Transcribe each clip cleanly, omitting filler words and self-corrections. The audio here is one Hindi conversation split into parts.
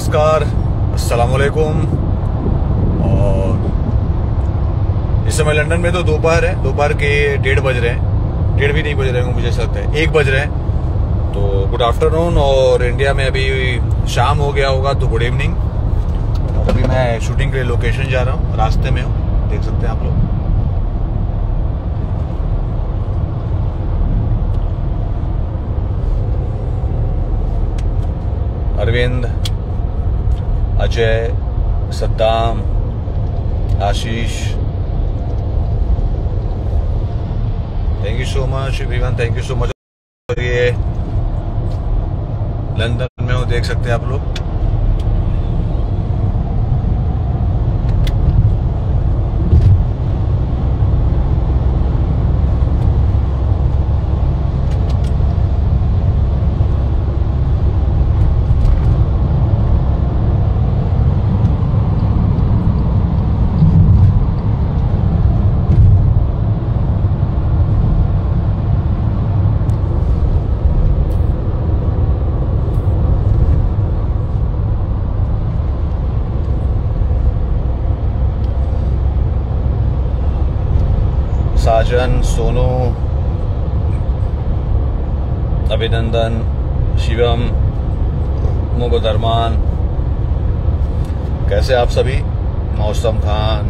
नमस्कार, अस्सलाम वालेकुम। और इस समय लंदन में तो दोपहर है, दोपहर के 1:30 बज रहे हैं। 1:30 भी नहीं बज रहे हैं, मुझे ऐसा लगता है 1 बज रहे हैं। तो गुड आफ्टरनून। और इंडिया में अभी शाम हो गया होगा, तो गुड इवनिंग। और अभी मैं शूटिंग के लिए लोकेशन जा रहा हूँ, रास्ते में हूँ, देख सकते हैं आप लोग। Arvind, Ajay, Saddam, Ashish, thank you so much everyone, thank you so much. ये लंदन में हूँ, देख सकते हैं आप लोग। साजन, सोनू, अभिनंदन, शिवम, मुगदरमान, कैसे आप सभी? मौसम खान,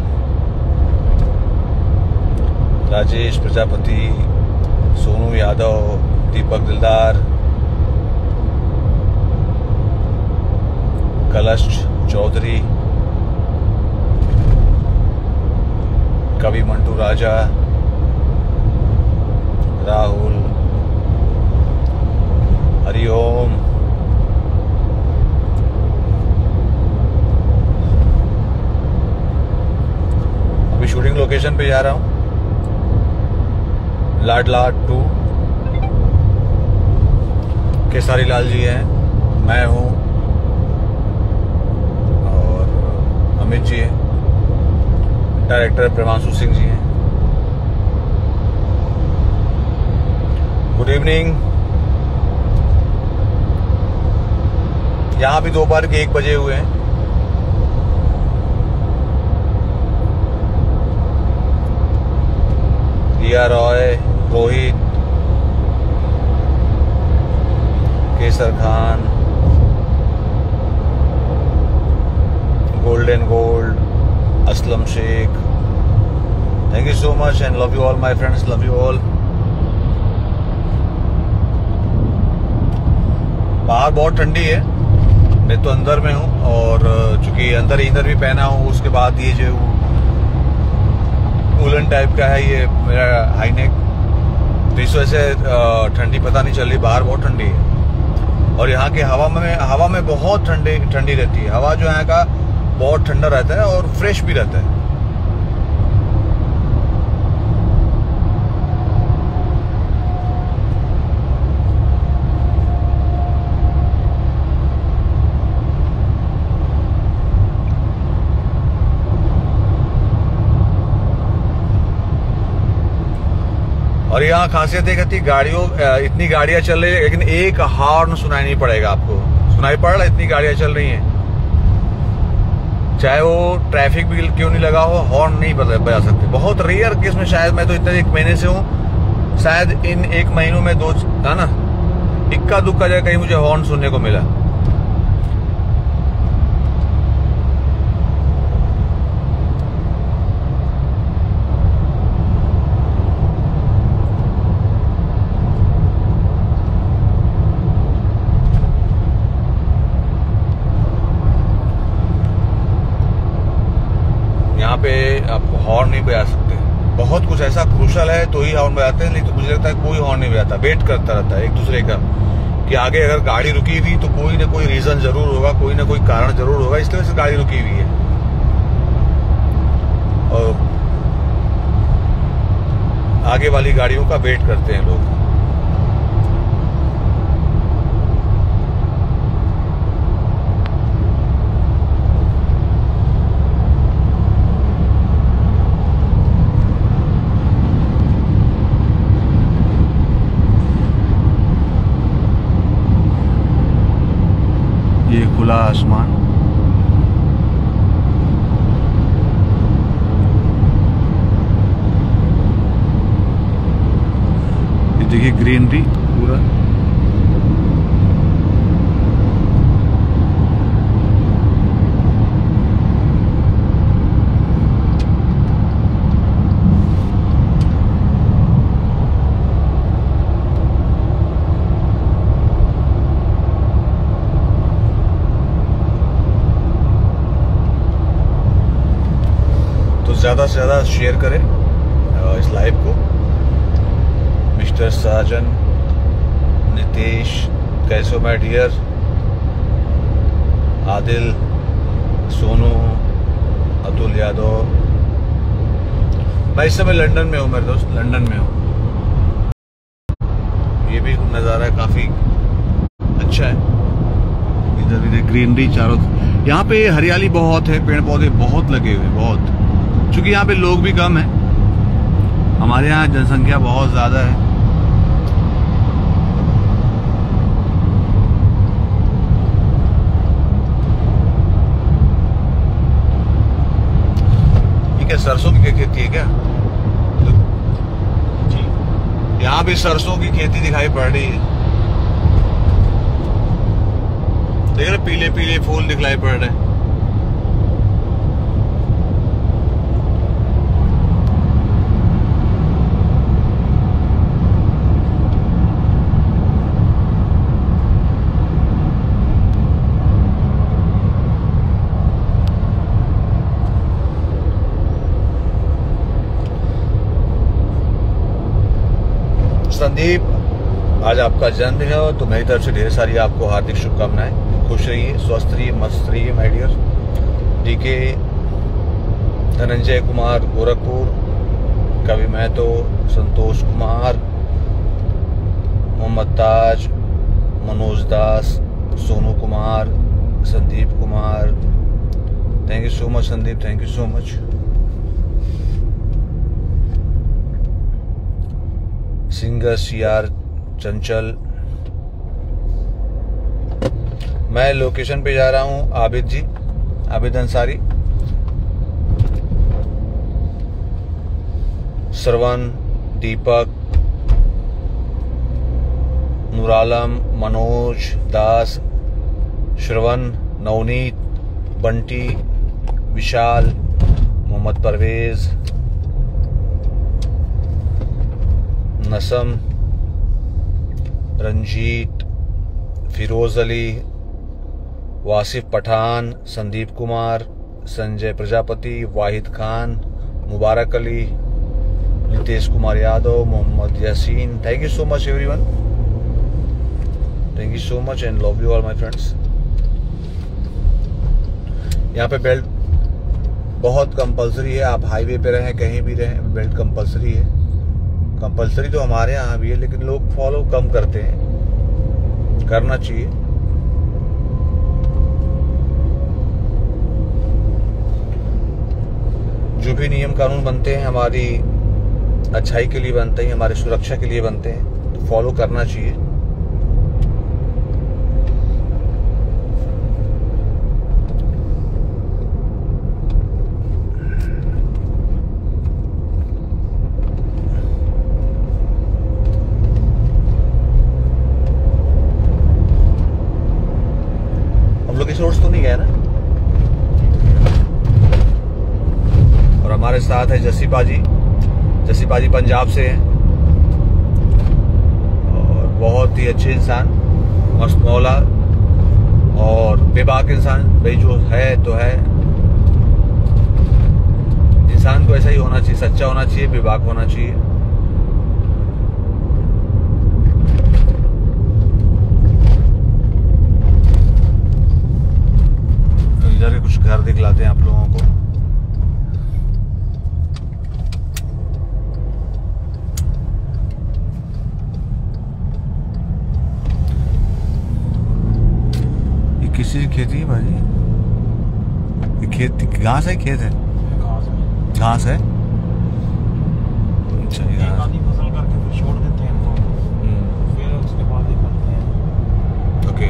राजेश प्रजापति, सोनू यादव, दीपक दिलदार, कलश चौधरी, कवि मंटू राजा, राहुल, हरिओम, अभी शूटिंग लोकेशन पे जा रहा हूं, लाडला 2। केसारी लाल जी हैं, मैं हूं और अमित जी हैं, डायरेक्टर प्रेमांशु सिंह जी हैं। Good evening. यहां भी दोपहर के 1 बजे हुए हैं। Riya Roy, Rohit, Kesar Khan, golden gold, Aslam Shaikh, thank you so much and love you all my friends, love you all. बाहर बहुत ठंडी है, मैं तो अंदर में हूँ और चूंकि अंदर इनर भी पहना हूँ, उसके बाद ये जो वूलन टाइप का है ये मेरा हाई नेक, तो इस वजह से ठंडी पता नहीं चल रही। बाहर बहुत ठंडी है और यहाँ की हवा में बहुत ठंडी रहती है। हवा जो यहाँ का बहुत ठंडा रहता है और फ्रेश भी रहता है। और यहाँ खासियत है कहती गाड़ियों, इतनी गाड़ियां चल रही है लेकिन एक हॉर्न सुनाई नहीं पड़ेगा आपको। सुनाई पड़ रहा है, इतनी गाड़ियां चल रही हैं, चाहे वो ट्रैफिक भी क्यों नहीं लगा हो, हॉर्न नहीं बजा सकते। बहुत रेयर केस में, शायद मैं तो इतने 1 महीने से हूँ, शायद इन 1 महीनों में 2 है ना, इक्का दुक्का जगह कहीं मुझे हॉर्न सुनने को मिला। यहाँ पे आप हॉर्न नहीं बजा सकते। बहुत कुछ ऐसा क्रूशल है तो ही हॉर्न बजाते हैं, नहीं तो मुझे लगता है कोई हॉर्न नहीं बजाता। वेट करता रहता है एक दूसरे का कि आगे अगर गाड़ी रुकी हुई तो कोई ना कोई रीजन जरूर होगा, कोई ना कोई कारण जरूर होगा, इसलिए से गाड़ी रुकी हुई है। और आगे वाली गाड़ियों का वेट करते हैं लोग। खुला आसमान। देखिए ग्रीनरी पूरा। ज़्यादा से ज़्यादा शेयर करें इस लाइव को। मिस्टर साजन, नितेश, कैसे हो माय डियर, आदिल, सोनू, अतुल यादव। मैं इस समय लंदन में हूँ मेरे दोस्त, लंदन में हूँ। ये भी नज़ारा काफ़ी अच्छा है। इधर इधर ग्रीनरी चारों, यहाँ पे हरियाली बहुत है, पेड़ पौधे बहुत लगे हुए, बहुत। क्योंकि यहाँ पे लोग भी कम हैं, हमारे यहाँ जनसंख्या बहुत ज़्यादा है। ये क्या सरसों की खेती है क्या? जी, यहाँ भी सरसों की खेती दिखाई पड़ रही है। देख रहे पीले पीले फूल दिखलाई पड़ रहे हैं। संदीप, आज आपका जन्मदिन है तो मेरी तरफ से ढेर सारी आपको हार्दिक शुभकामनाएं। खुश रहिए, स्वस्थ रहिए, मस्त रहिए my dear. DK, Dhananjay Kumar Gorakhpur, Kavi Mahato, Santosh Kumar, Mohammad Taj, Manoj Das, Sonu Kumar, Sandeep Kumar. Thank you so much Sandeep, thank you so much. Singer CR Chanchal. मैं लोकेशन पे जा रहा हूं, Abid ji, Abid Ansari, Shravan, Deepak, Nooralam, Manoj Das, Shravan, Navneet, Bunty, Vishal, Mohammad Parvez, Nasam, Ranjit, Firoz Ali, Wasif Pathan, Sandeep Kumar, Sanjay Prajapati, Wahid Khan, Mubarak Ali, Nitesh Kumar Yadav, Mohammad Yasin. Thank you so much everyone, thank you so much and love you all my friends. यहाँ पे बेल्ट बहुत कंपलसरी है, आप हाईवे पे रहें कहीं भी रहें, बेल्ट कंपलसरी है। कंपलसरी तो हमारे यहाँ भी है, लेकिन लोग फॉलो कम करते हैं, करना चाहिए। जो भी नियम कानून बनते हैं हमारी अच्छाई के लिए बनते हैं, हमारी सुरक्षा के लिए बनते हैं, तो फॉलो करना चाहिए। सोर्स तो नहीं गया ना। और हमारे साथ है जसी पाजी पंजाब से हैं और बहुत ही अच्छे इंसान, मस्त मौला और बेबाक इंसान। भाई जो है तो है, इंसान को ऐसा ही होना चाहिए, सच्चा होना चाहिए, बेबाक होना चाहिए। इधर के कुछ घर दिखलाते हैं आप लोगों को। ये किसी की खेती है भाजी? ये खेत घास है, खेत है, घास है। अच्छा, ये घास आधी फसल करके फिर छोड़ देते हैं इनको, फिर उसके बाद ही करते हैं। ओके,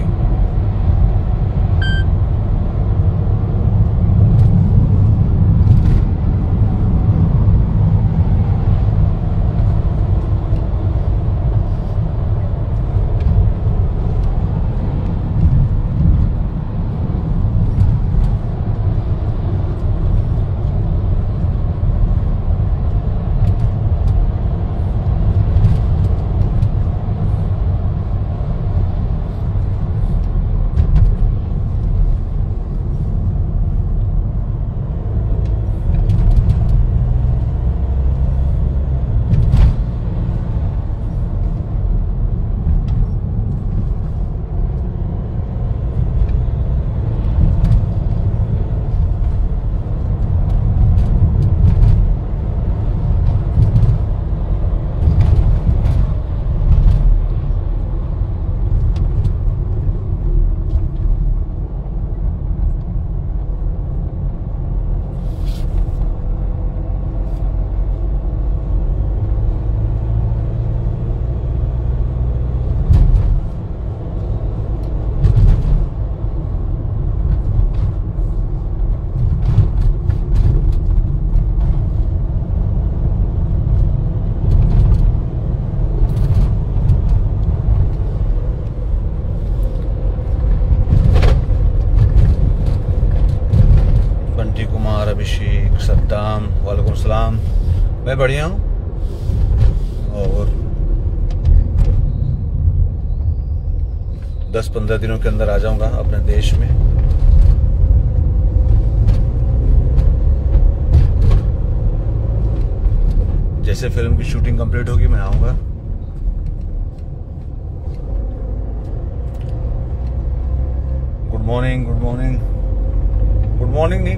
मैं बढ़िया हूँ और 10-15 दिनों के अंदर आ जाऊंगा अपने देश में। जैसे फिल्म की शूटिंग कंप्लीट होगी मैं आऊंगा। Good morning, good morning, good morning नहीं,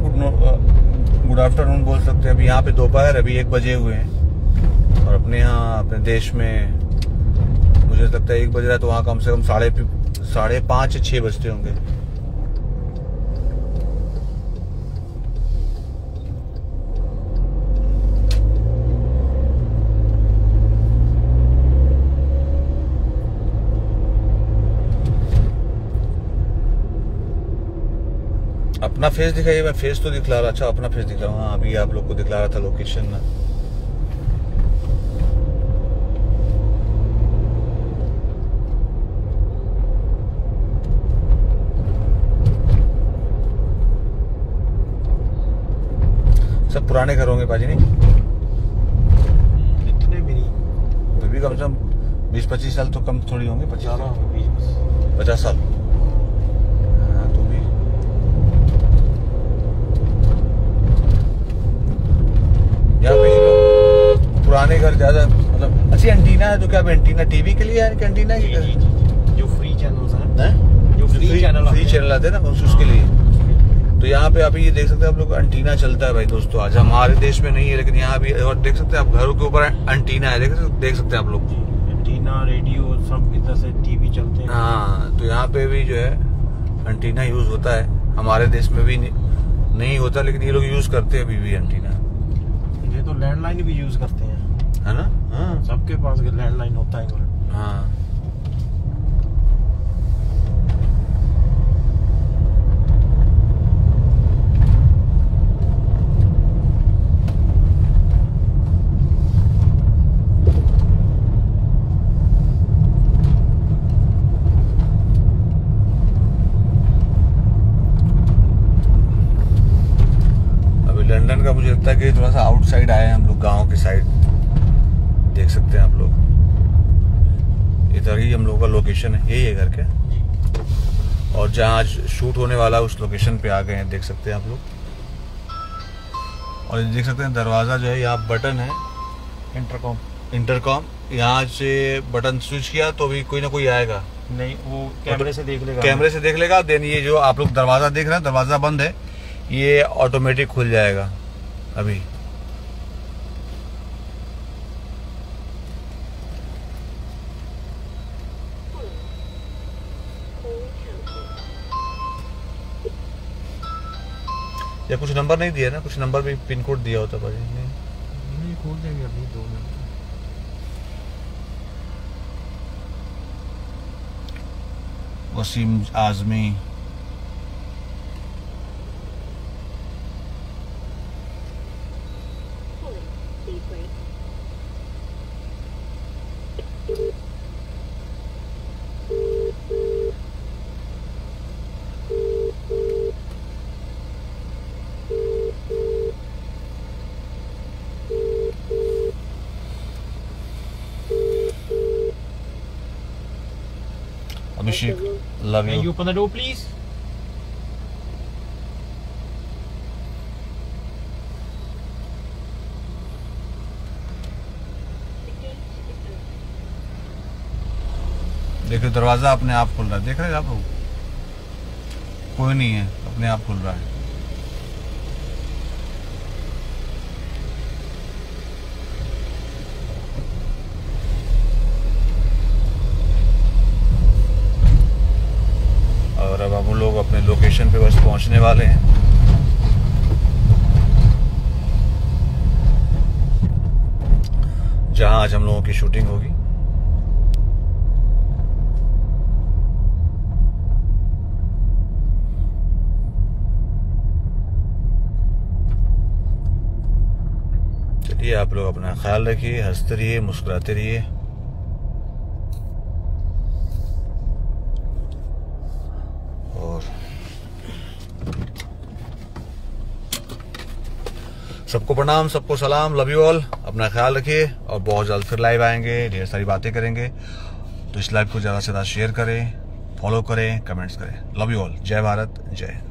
गुड आफ्टरनून बोल सकते हैं। अभी यहाँ पे दोपहर अभी 1 बजे हुए हैं और अपने यहाँ अपने देश में मुझे लगता है 1 बज रहा है, तो वहाँ कम से कम 5:30 या 6 बजते होंगे। अपना फेस दिखाइए। मैं फेस तो दिखला रहा, अच्छा अपना फेस दिखला रहा हूँ। हाँ, अभी आप लोग को दिखला रहा था लोकेशन में। सब पुराने घर होंगे पाजी, नहीं इतने भी नहीं, तो भी कम से कम 20-25 साल तो कम थोड़ी होंगे। 50 साल। हाँ, तो भी यहाँ पे पुराने घर ज्यादा मतलब अच्छी एंटीना है। तो क्या एंटीना टीवी के लिए है कि एंटीना है? जो फ्री चैनल्स हैं, जो फ्री चैनल आते हैं ना, उसके लिए। तो यहाँ पे अभी ये देख सकते हैं आप लोग, एंटीना चलता है भाई दोस्तों। आज हमारे देश में नहीं है, लेकिन यहाँ भी और देख सकते हैं आप, घरों के ऊपर एंटीना है, देख सकते हैं आप लोग। एंटीना, रेडियो, सब इधर से टीवी चलते हैं। हाँ, तो यहाँ पे भी जो है एंटीना यूज होता है। हमारे देश में भी नहीं होता, लेकिन ये लोग यूज करते हैं अभी भी एंटीना। ये तो लैंडलाइन भी यूज करते हैं, है ना? हाँ, सबके पास लैंडलाइन होता है। हाँ, लंदन का मुझे लगता है कि थोड़ा सा आउटसाइड आए हैं हम लोग, गांव के साइड। देख सकते हैं आप लोग, इधर ही हम लोगों का लोकेशन है, यही है घर के। और जहां आज शूट होने वाला उस लोकेशन पे आ गए हैं, देख सकते हैं आप लोग। और देख सकते हैं दरवाजा जो है, यहाँ बटन है इंटरकॉम। यहाँ से बटन स्विच किया तो भी कोई ना कोई आएगा। नहीं, वो कैमरे से देख लेगा। कैमरे से देख लेगा। देन ये जो आप लोग दरवाजा देख रहे हैं, दरवाजा बंद है, ये ऑटोमेटिक खुल जाएगा अभी। या कुछ नंबर नहीं दिया ना? कुछ नंबर भी पिन कोड दिया होता भाई। नहीं, खोल देंगे अभी 2 minute. Wasim Azmi, Abhishek, love Can you you. open the door, please? देखो दरवाजा अपने आप खुल रहा है, देख रहे हैं आप लोग? कोई नहीं है, अपने आप खुल रहा है। और अब हम लोग अपने लोकेशन पे बस पहुंचने वाले हैं। जहां आज हम लोगों की शूटिंग होगी। चलिए, आप लोग अपना ख्याल रखिए, हंसते रहिए, मुस्कुराते रहिए। सबको प्रणाम, सबको सलाम, लव यू ऑल। अपना ख्याल रखिए और बहुत जल्द फिर लाइव आएंगे, ढेर सारी बातें करेंगे। तो इस लाइव को ज़्यादा से ज़्यादा शेयर करें, फॉलो करें, कमेंट्स करें। Love you all. जय भारत, जय।